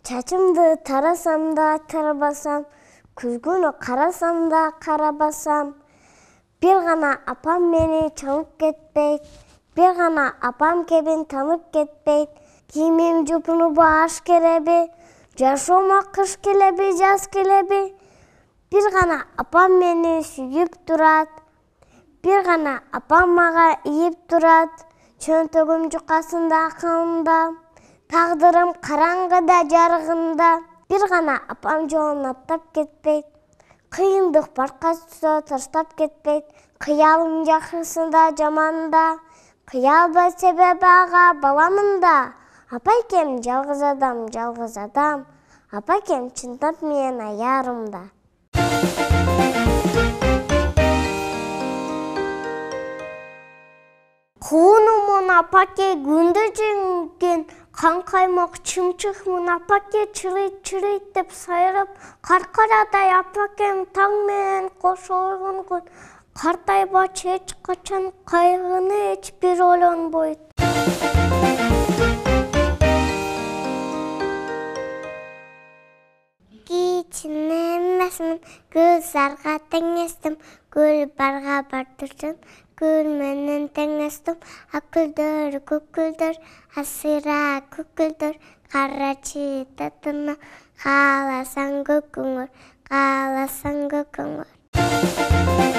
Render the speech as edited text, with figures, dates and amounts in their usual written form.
Çaçımdı tarasam da tarabasam, күзгүнү карасам да карабасам. Bir gana apam beni çalıp ketpeyt, bir gana apam kebin tanıp ketpeyt. Kiyimim jupunu bağış kelebi, jaşoma kış kelebi, jaz kelebi. Bir gana apam beni süyüp durat, bir gana apam maga iyip durat. Çöntөгüm жукасында акылымда, тагдырым караңгыда жарыгында. Bir gana apam жолун аттап кетпейт, кыйындык барка түсө таштап кетпейт. Кыялым жакшысында жаманда, кыялбай себеби ага баламында. Апайкем жалгыз адам, апайкем чындап менен аярымда. Kuğunumun apake gündü cengen, kan kaymak çımçıkmun apake çırıyt çırıyt dep sayırıp, karkaraday apakem taң menen koşulgun gün, kартайбач эч качан кайгыны эч бир ойлонбойт. Кичин эмесмин, гүлзарга теңештим, гүл барга бардырсын, gül менен теңештим. Акүлдөр, көкүлдөр, асыра көкүлдөр, карачы татына, кааласаң көкүңөр, кааласаң көкүңөр.